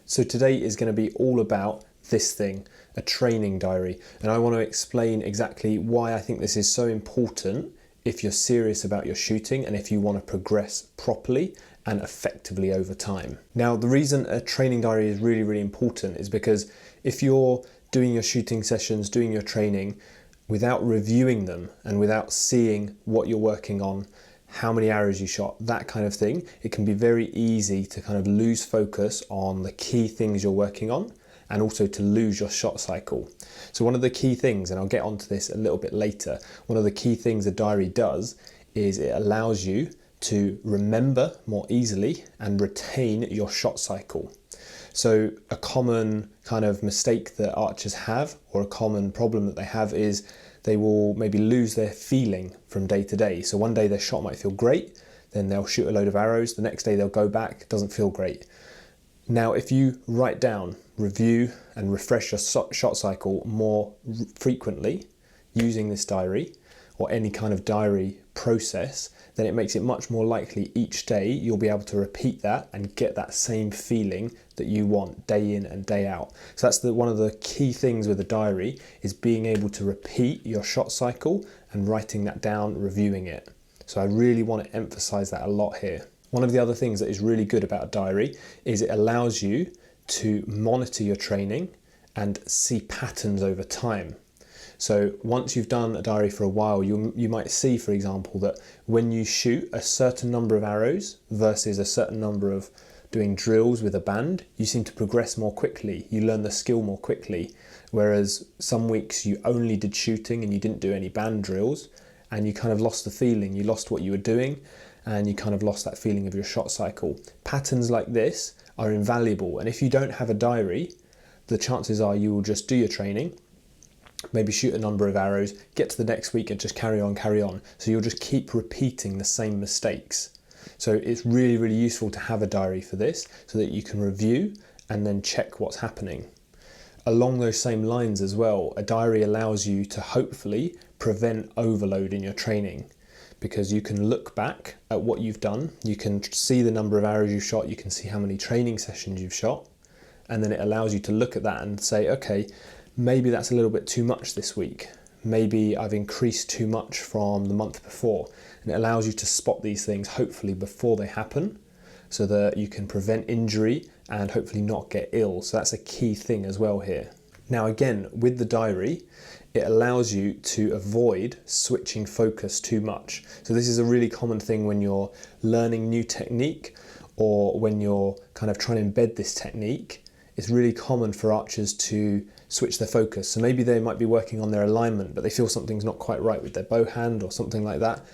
So today is going to be all about this thing, a training diary. And I want to explain exactly why I think this is so important if you're serious about your shooting and if you want to progress properly and effectively over time. Now, the reason a training diary is really, really important is because if you're doing your shooting sessions, doing your training, without reviewing them and without seeing what you're working on, how many arrows you shot, that kind of thing, it can be very easy to kind of lose focus on the key things you're working on and also to lose your shot cycle. So one of the key things, and I'll get onto this a little bit later, one of the key things a diary does is it allows you to remember more easily and retain your shot cycle. So a common kind of mistake that archers have, or a common problem that they have, is they will maybe lose their feeling from day to day. So one day their shot might feel great, then they'll shoot a load of arrows. The next day they'll go back, it doesn't feel great. Now, if you write down, review and refresh your shot cycle more frequently using this diary or any kind of diary process, then it makes it much more likely each day you'll be able to repeat that and get that same feeling that you want day in and day out. So that's one of the key things with a diary, is being able to repeat your shot cycle and writing that down, reviewing it. So I really want to emphasize that a lot here. One of the other things that is really good about a diary is it allows you to monitor your training and see patterns over time. So once you've done a diary for a while, you might see, for example, that when you shoot a certain number of arrows versus a certain number of doing drills with a band, you seem to progress more quickly. You learn the skill more quickly. Whereas some weeks you only did shooting and you didn't do any band drills, and you kind of lost the feeling. You lost what you were doing and you kind of lost that feeling of your shot cycle. Patterns like this are invaluable. And if you don't have a diary, the chances are you will just do your training, maybe shoot a number of arrows, get to the next week and just carry on. So you'll just keep repeating the same mistakes. So it's really, really useful to have a diary for this so that you can review and then check what's happening. Along those same lines as well, a diary allows you to hopefully prevent overload in your training, because you can look back at what you've done, you can see the number of arrows you've shot, you can see how many training sessions you've shot, and then it allows you to look at that and say, okay, maybe that's a little bit too much this week. Maybe I've increased too much from the month before. And it allows you to spot these things hopefully before they happen so that you can prevent injury and hopefully not get ill. So that's a key thing as well here. Now again, with the diary, it allows you to avoid switching focus too much. So this is a really common thing when you're learning new technique or when you're kind of trying to embed this technique. It's really common for archers to switch their focus. So maybe they might be working on their alignment, but they feel something's not quite right with their bow hand or something like that,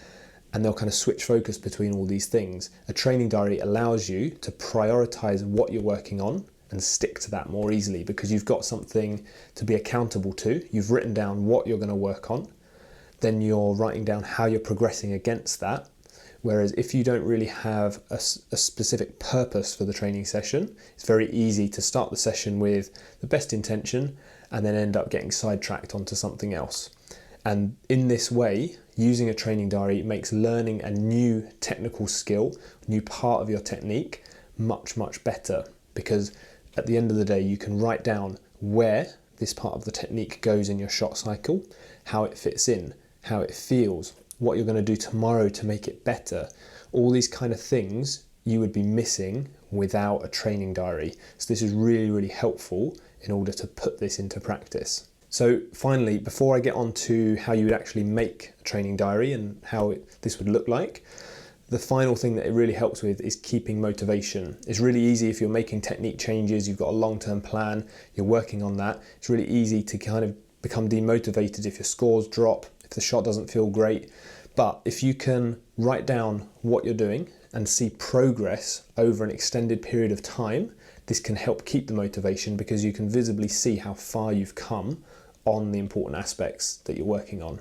and they'll kind of switch focus between all these things. A training diary allows you to prioritize what you're working on and stick to that more easily, because you've got something to be accountable to. You've written down what you're going to work on, then you're writing down how you're progressing against that. Whereas if you don't really have a specific purpose for the training session, it's very easy to start the session with the best intention and then end up getting sidetracked onto something else. And in this way, using a training diary makes learning a new technical skill, new part of your technique, much, much better. Because at the end of the day, you can write down where this part of the technique goes in your shot cycle, how it fits in, how it feels, what you're going to do tomorrow to make it better. All these kind of things you would be missing without a training diary. So this is really, really helpful in order to put this into practice. So finally, before I get on to how you would actually make a training diary and how this would look like, the final thing that it really helps with is keeping motivation. It's really easy if you're making technique changes, you've got a long-term plan, you're working on that. It's really easy to kind of become demotivated if your scores drop, if the shot doesn't feel great. But if you can write down what you're doing and see progress over an extended period of time, this can help keep the motivation, because you can visibly see how far you've come on the important aspects that you're working on.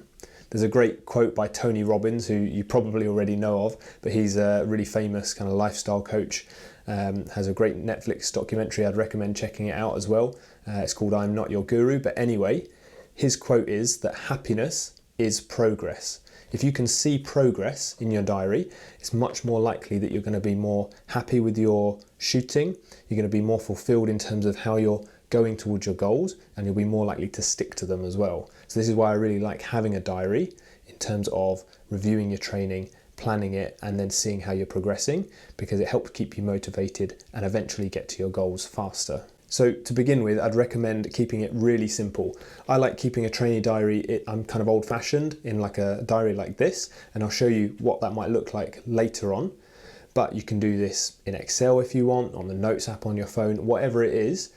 There's a great quote by Tony Robbins, who you probably already know of, but he's a really famous kind of lifestyle coach. Has a great Netflix documentary. I'd recommend checking it out as well. It's called I'm Not Your Guru. But anyway, his quote is that happiness is progress. If you can see progress in your diary, it's much more likely that you're going to be more happy with your shooting, you're going to be more fulfilled in terms of how you're going towards your goals, and you'll be more likely to stick to them as well. So this is why I really like having a diary in terms of reviewing your training, planning it, and then seeing how you're progressing, because it helps keep you motivated and eventually get to your goals faster. So to begin with, I'd recommend keeping it really simple. I like keeping a training diary. I'm kind of old-fashioned in like a diary like this, and I'll show you what that might look like later on. But you can do this in Excel if you want, on the Notes app on your phone, whatever it is.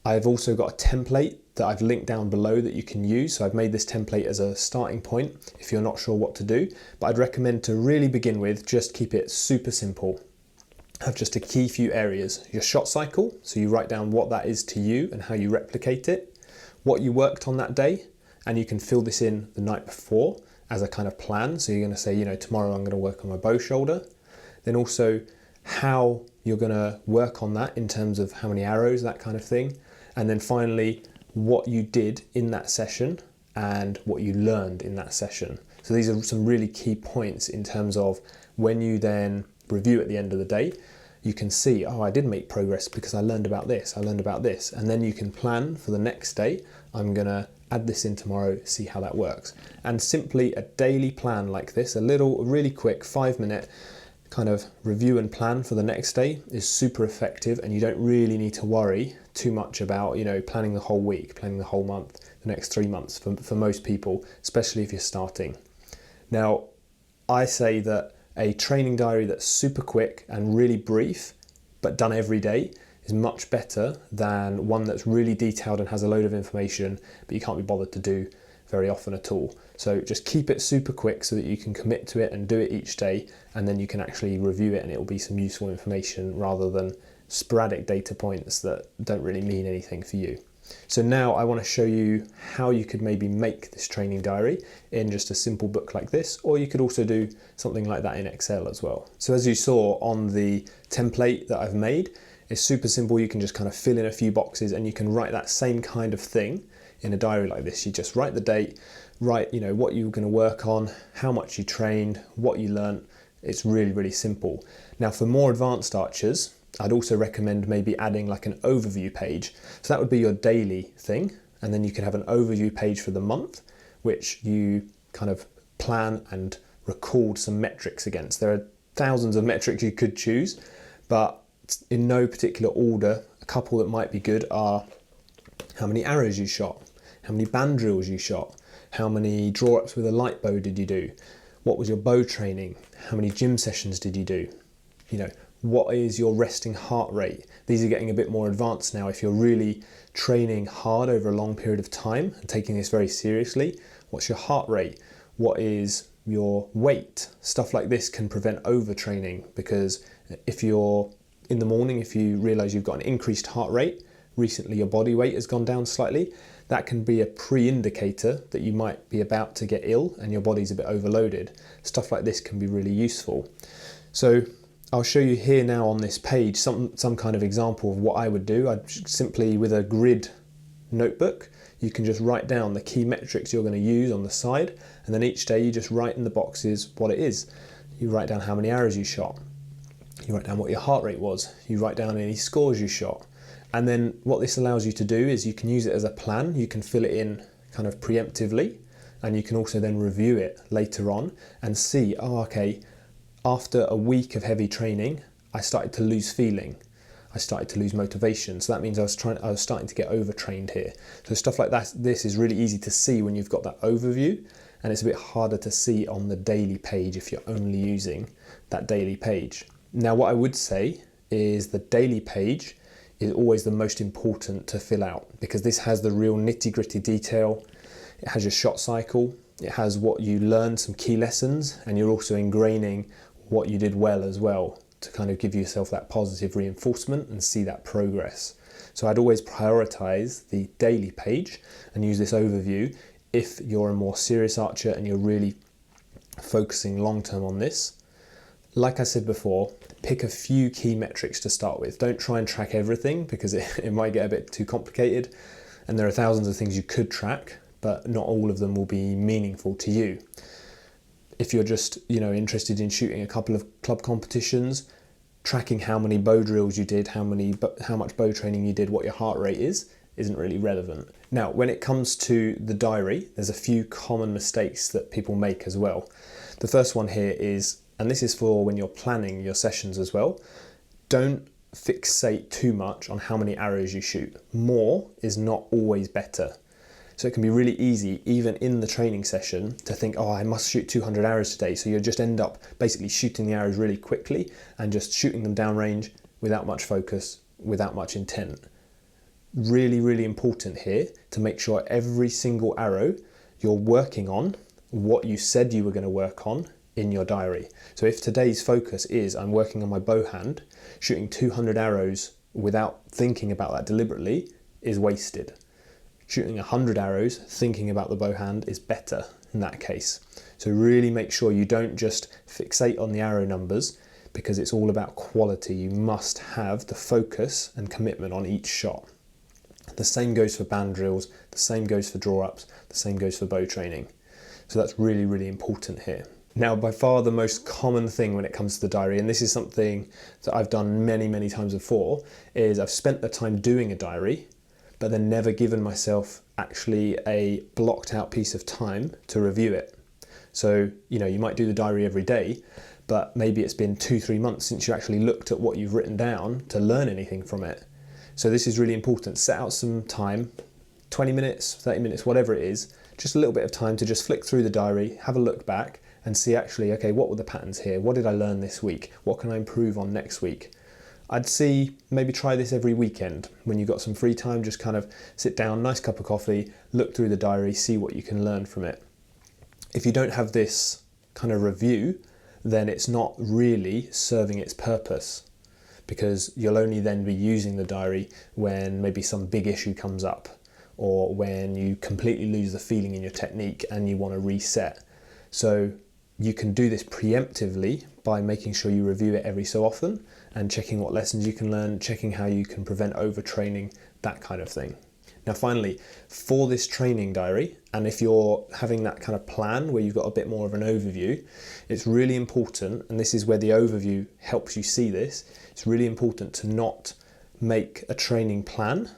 I've also got a template that I've linked down below that you can use. So I've made this template as a starting point if you're not sure what to do. But I'd recommend to really begin with, just keep it super simple. Have just a key few areas. Your shot cycle, so you write down what that is to you and how you replicate it, what you worked on that day, and you can fill this in the night before as a kind of plan. So you're going to say, tomorrow I'm going to work on my bow shoulder. Then also how you're going to work on that in terms of how many arrows, that kind of thing. And then finally, what you did in that session and what you learned in that session. So these are some really key points in terms of when you then review at the end of the day, you can see, oh, I did make progress because I learned about this, and then you can plan for the next day. I'm gonna add this in tomorrow, see how that works. And simply a daily plan like this, a really quick 5-minute kind of review and plan for the next day is super effective, and you don't really need to worry too much about, planning the whole week, planning the whole month, the next 3 months for most people, especially if you're starting. Now, I say that a training diary that's super quick and really brief, but done every day, is much better than one that's really detailed and has a load of information, but you can't be bothered to do very often at all. So just keep it super quick so that you can commit to it and do it each day, and then you can actually review it and it will be some useful information rather than sporadic data points that don't really mean anything for you. So now I want to show you how you could maybe make this training diary in just a simple book like this, or you could also do something like that in Excel as well. So as you saw on the template that I've made, it's super simple. You can just kind of fill in a few boxes and you can write that same kind of thing in a diary like this. You just write the date, write what you were going to work on, how much you trained, what you learned. It's really, really simple. Now for more advanced archers, I'd also recommend maybe adding like an overview page. So that would be your daily thing. And then you could have an overview page for the month, which you kind of plan and record some metrics against. There are thousands of metrics you could choose, but in no particular order. A couple that might be good are how many arrows you shot, how many band drills you shot, how many draw-ups with a light bow did you do, what was your bow training, how many gym sessions did you do, what is your resting heart rate? These are getting a bit more advanced now. If you're really training hard over a long period of time and taking this very seriously, what's your heart rate? What is your weight? Stuff like this can prevent overtraining, because if you're in the morning, if you realize you've got an increased heart rate, recently your body weight has gone down slightly, that can be a pre-indicator that you might be about to get ill and your body's a bit overloaded. Stuff like this can be really useful. So I'll show you here now on this page some kind of example of what I would do. I'd simply, with a grid notebook, you can just write down the key metrics you're going to use on the side, and then each day you just write in the boxes what it is. You write down how many arrows you shot, you write down what your heart rate was, you write down any scores you shot, and then what this allows you to do is you can use it as a plan. You can fill it in kind of preemptively, and you can also then review it later on and see, oh, okay, after a week of heavy training, I started to lose feeling. I started to lose motivation. So that means I was starting to get overtrained here. So stuff like that, this is really easy to see when you've got that overview, and it's a bit harder to see on the daily page if you're only using that daily page. Now, what I would say is the daily page is always the most important to fill out, because this has the real nitty-gritty detail. It has your shot cycle, it has what you learned, some key lessons, and you're also ingraining what you did well as well, to kind of give yourself that positive reinforcement and see that progress. So I'd always prioritize the daily page and use this overview if you're a more serious archer and you're really focusing long-term on this. Like I said before, pick a few key metrics to start with. Don't try and track everything, because it might get a bit too complicated, and there are thousands of things you could track, but not all of them will be meaningful to you. If you're just, interested in shooting a couple of club competitions, tracking how many bow drills you did, how much bow training you did, what your heart rate isn't really relevant. Now, when it comes to the diary, there's a few common mistakes that people make as well. The first one here is, and this is for when you're planning your sessions as well, don't fixate too much on how many arrows you shoot. More is not always better. So it can be really easy, even in the training session, to think, I must shoot 200 arrows today. So you'll just end up basically shooting the arrows really quickly and just shooting them downrange without much focus, without much intent. Really, really important here to make sure every single arrow you're working on what you said you were going to work on in your diary. So if today's focus is I'm working on my bow hand, shooting 200 arrows without thinking about that deliberately is wasted. Shooting 100 arrows thinking about the bow hand is better in that case. So really make sure you don't just fixate on the arrow numbers, because it's all about quality. You must have the focus and commitment on each shot. The same goes for band drills, the same goes for draw-ups, the same goes for bow training. So that's really, really important here. Now, by far the most common thing when it comes to the diary, and this is something that I've done many, many times before, is I've spent the time doing a diary, but then never given myself actually a blocked out piece of time to review it. So, you might do the diary every day, but maybe it's been 2-3 months since you actually looked at what you've written down to learn anything from it. So this is really important. Set out some time, 20 minutes, 30 minutes, whatever it is, just a little bit of time to just flick through the diary, have a look back and see actually, okay, what were the patterns here? What did I learn this week? What can I improve on next week? I'd see maybe try this every weekend when you've got some free time, just kind of sit down, nice cup of coffee, look through the diary, see what you can learn from it. If you don't have this kind of review, then it's not really serving its purpose, because you'll only then be using the diary when maybe some big issue comes up, or when you completely lose the feeling in your technique and you want to reset. So you can do this preemptively by making sure you review it every so often and checking what lessons you can learn, checking how you can prevent overtraining, that kind of thing. Now finally, for this training diary, and if you're having that kind of plan where you've got a bit more of an overview, it's really important, and this is where the overview helps you see this, it's really important to not make a training plan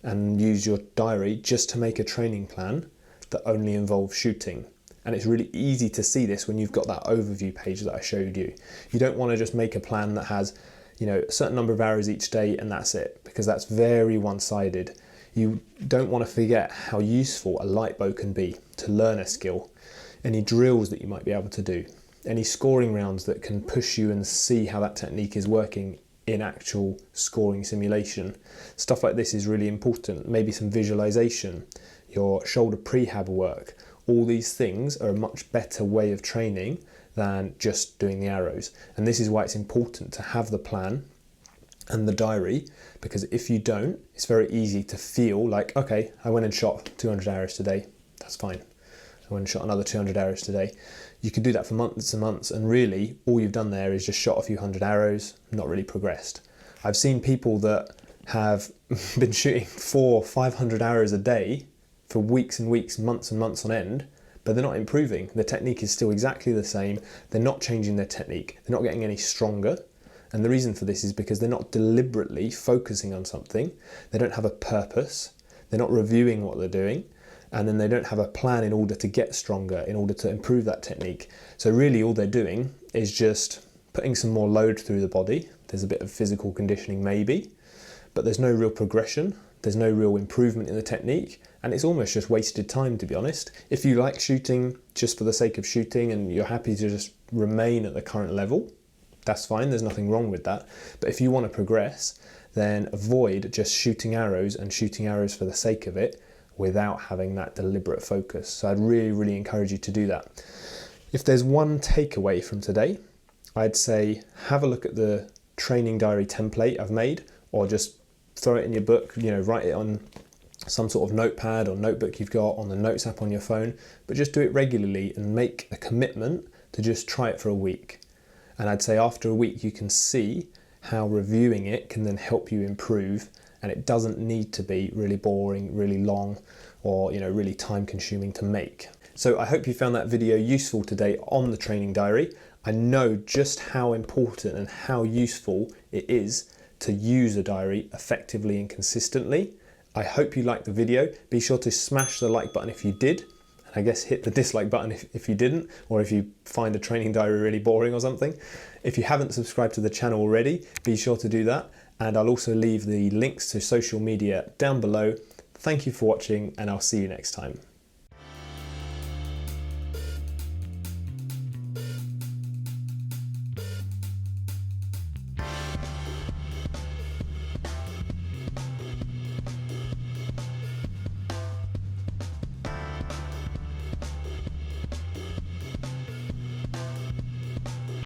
and use your diary just to make a training plan that only involves shooting. And it's really easy to see this when you've got that overview page that I showed you. You don't want to just make a plan that has, a certain number of arrows each day and that's it, because that's very one-sided. You don't want to forget how useful a light bow can be to learn a skill, any drills that you might be able to do, any scoring rounds that can push you and see how that technique is working in actual scoring simulation. Stuff like this is really important. Maybe some visualization, your shoulder prehab work. All these things are a much better way of training than just doing the arrows. And this is why it's important to have the plan and the diary, because if you don't, it's very easy to feel like, okay, I went and shot 200 arrows today, that's fine. I went and shot another 200 arrows today. You could do that for months and months, and really all you've done there is just shot a few hundred arrows, not really progressed. I've seen people that have been shooting 400-500 arrows a day for weeks and weeks, months and months on end, but they're not improving. Their technique is still exactly the same. They're not changing their technique. They're not getting any stronger. And the reason for this is because they're not deliberately focusing on something. They don't have a purpose. They're not reviewing what they're doing. And then they don't have a plan in order to get stronger, in order to improve that technique. So really all they're doing is just putting some more load through the body. There's a bit of physical conditioning maybe, but there's no real progression. There's no real improvement in the technique, and it's almost just wasted time, to be honest. If you like shooting just for the sake of shooting and you're happy to just remain at the current level, that's fine, there's nothing wrong with that. But if you want to progress, then avoid just shooting arrows and shooting arrows for the sake of it without having that deliberate focus. So I'd really, really encourage you to do that. If there's one takeaway from today, I'd say have a look at the training diary template I've made, or just throw it in your book, write it on some sort of notepad or notebook you've got on the notes app on your phone, but just do it regularly and make a commitment to just try it for a week. And I'd say after a week you can see how reviewing it can then help you improve, and it doesn't need to be really boring, really long, or really time consuming to make. So I hope you found that video useful today on the training diary. I know just how important and how useful it is to use a diary effectively and consistently. I hope you liked the video. Be sure to smash the like button if you did, and I guess hit the dislike button if you didn't, or if you find a training diary really boring or something. If you haven't subscribed to the channel already, be sure to do that, and I'll also leave the links to social media down below. Thank you for watching, and I'll see you next time.